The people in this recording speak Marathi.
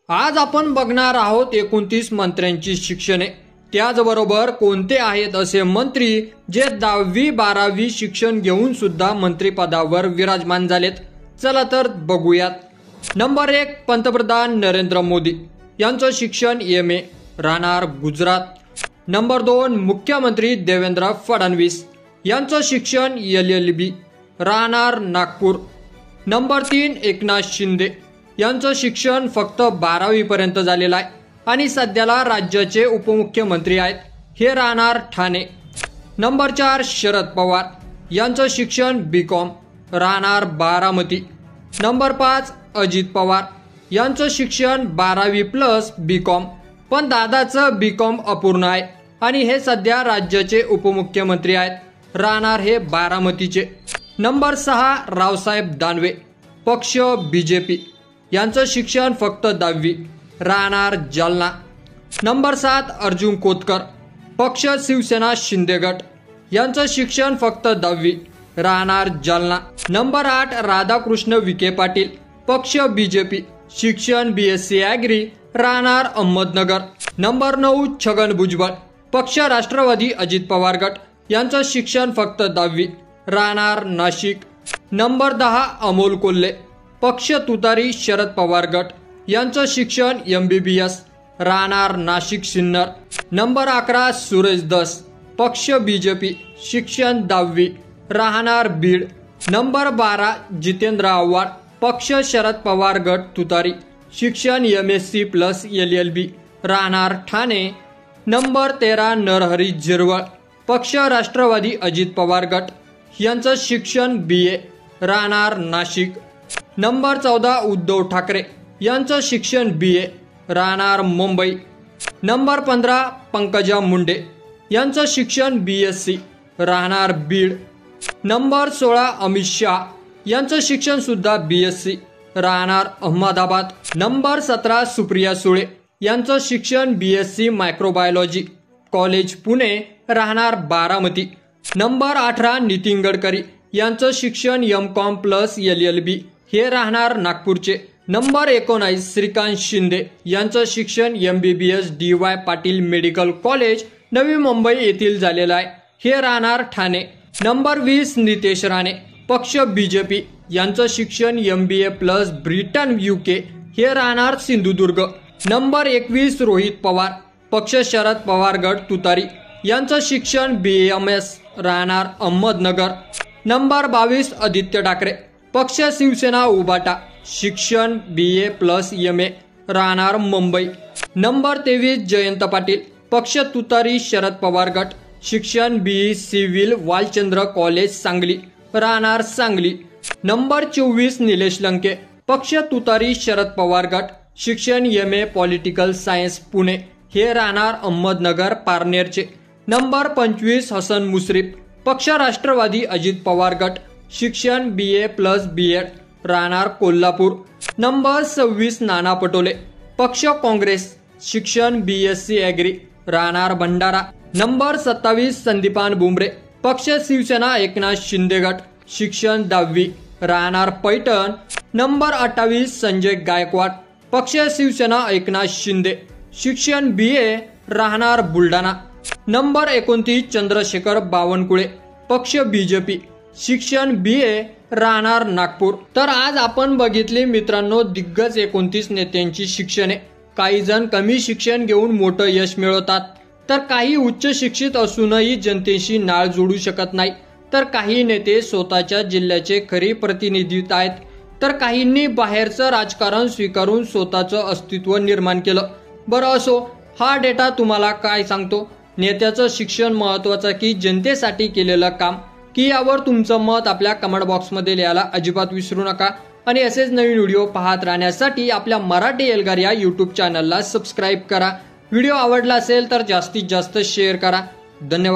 आज आपण बघणार आहोत 29 मंत्र्यांची शिक्षणे, त्याचबरोबर कोणते आहेत असे मंत्री जे 10वी-12वी शिक्षण घेऊन सुद्धा मंत्रिपदावर विराजमान झालेत। चला तर बघूयात। नंबर 1 पंतप्रधान नरेंद्र मोदी यांचं शिक्षण MA, राहणार गुजरात। नंबर 2 मुख्यमंत्री देवेंद्र फडणवीस यांचं शिक्षण LLB, राहणार नागपूर। नंबर 3 एकनाथ शिंदे यांचं शिक्षण फक्त 12वी पर्यंत झालेलं आहे आणि सध्याला राज्याचे उपमुख्यमंत्री आहेत, हे राहणार ठाणे। नंबर 4 शरद पवार यांचं शिक्षण BCom, राहणार बारामती। नंबर 5 अजित पवार यांचं शिक्षण 12वी+ BCom, पण दादाचं BCom अपूर्ण आहे आणि हे सध्या राज्याचे उपमुख्यमंत्री आहेत, राहणार हे बारामतीचे। नंबर 6 रावसाहेब दानवे पक्ष BJP यांचं शिक्षण फक्त 10वी, राहणार जालना। नंबर 7 अर्जुन खोतकर पक्ष शिवसेना शिंदे गट यांचं शिक्षण फक्त 10वी, राहणार जालना। नंबर 8 राधाकृष्ण विखे पाटील पक्ष BJP शिक्षण BSc ॲग्री, राहणार अहमदनगर। नंबर 9 छगन भुजबळ पक्ष राष्ट्रवादी अजित पवार गट यांचं शिक्षण फक्त 10वी, राहणार नाशिक। नंबर 10 अमोल कोल्हे पक्ष तुतारी शरद पवार गट यांचं शिक्षण MBBS, राहणार नाशिक सिन्नर। नंबर 11 सुरेश धस पक्ष BJP शिक्षण 10वी, राहणार बीड। नंबर 12 जितेंद्र आव्हाड पक्ष शरद पवार गट तुतारी शिक्षण MSc+ LLB, राहणार ठाणे। नंबर 13 नरहरी झिरवळ पक्ष राष्ट्रवादी अजित पवार गट यांचं शिक्षण BA, राहणार नाशिक। नंबर 14 उद्धव ठाकरे यांचं शिक्षण BA, राहणार मुंबई। नंबर 15 पंकजा मुंडे यांचं शिक्षण BSc, राहणार बीड। नंबर 16 अमित शहा यांचं शिक्षण सुद्धा BSc, राहणार अहमदाबाद। नंबर 17 सुप्रिया सुळे यांचं शिक्षण BSc मायक्रोबायोलॉजी कॉलेज पुणे, राहणार बारामती। नंबर 18 नितीन गडकरी यांचं शिक्षण MCom+ LLB, हे राहणार नागपूरचे। नंबर 19 श्रीकांत शिंदे यांचं शिक्षण MBBS DY Patil medical college Navi Mumbai येथील झालेलं आहे, हे राहणार ठाणे। नंबर 20 नितेश राणे पक्ष BJP यांचं शिक्षण MBA+ ब्रिटन UK, हे राहणार सिंधुदुर्ग। नंबर 21 रोहित पवार पक्ष शरद पवार गट तुतारी यांचं शिक्षण BAMS, राहणार अहमदनगर। नंबर 22 आदित्य ठाकरे पक्ष शिवसेना उभाटा शिक्षण BA+ MA, राहणार मुंबई। नंबर 23 जयंत पाटील पक्ष तुतारी शरद पवार गट शिक्षण BE सिव्हिल वालचंद्र कॉलेज सांगली, राहणार सांगली। नंबर 24 निलेश लंके पक्ष तुतारी शरद पवार गट शिक्षण MA पॉलिटिकल सायन्स पुणे, हे राहणार अहमदनगर पारनेरचे। नंबर 25 हसन मुश्रीफ पक्ष राष्ट्रवादी अजित पवार गट शिक्षण BA+ B.Ed, राहणार कोल्हापूर। नंबर 26 नाना पटोले पक्ष काँग्रेस शिक्षण BSc ॲग्री, राहणार भंडारा। नंबर 27 संदीपान बुमरे पक्ष शिवसेना एकनाथ शिंदे गट शिक्षण 10वी, राहणार पैठण। नंबर 28 संजय गायकवाड पक्ष शिवसेना एकनाथ शिंदे शिक्षण BA, राहणार बुलढाणा। नंबर 29 चंद्रशेखर बावनकुळे पक्ष BJP शिक्षण BA, राहणार नागपूर। तर आज आपण बघितले मित्रांनो दिग्गज 29 नेत्यांची शिक्षणे। काही जण कमी शिक्षण घेऊन मोठं यश मिळवतात, तर काही उच्च शिक्षित असूनही जनतेशी नाळ जोडू शकत नाही, तर काही नेते स्वतःच्या जिल्ह्याचे खरे प्रतिनिधित्व आहेत, तर काहींनी बाहेरचं राजकारण स्वीकारून स्वतःचं अस्तित्व निर्माण केलं। बरं असो, हा डेटा तुम्हाला काय सांगतो? नेत्याचं शिक्षण महत्त्वाचं की जनतेसाठी केलेलं काम, की यावर तुमचं मत आपल्या कमेंट बॉक्समध्ये लिहायला अजिबात विसरू नका। आणि असेच नवीन व्हिडिओ पाहत राहण्यासाठी आपल्या मराठी एल्गार या YouTube चॅनलला सबस्क्राईब करा। व्हिडिओ आवडला असेल तर जास्तीत जास्त शेअर करा। धन्यवाद।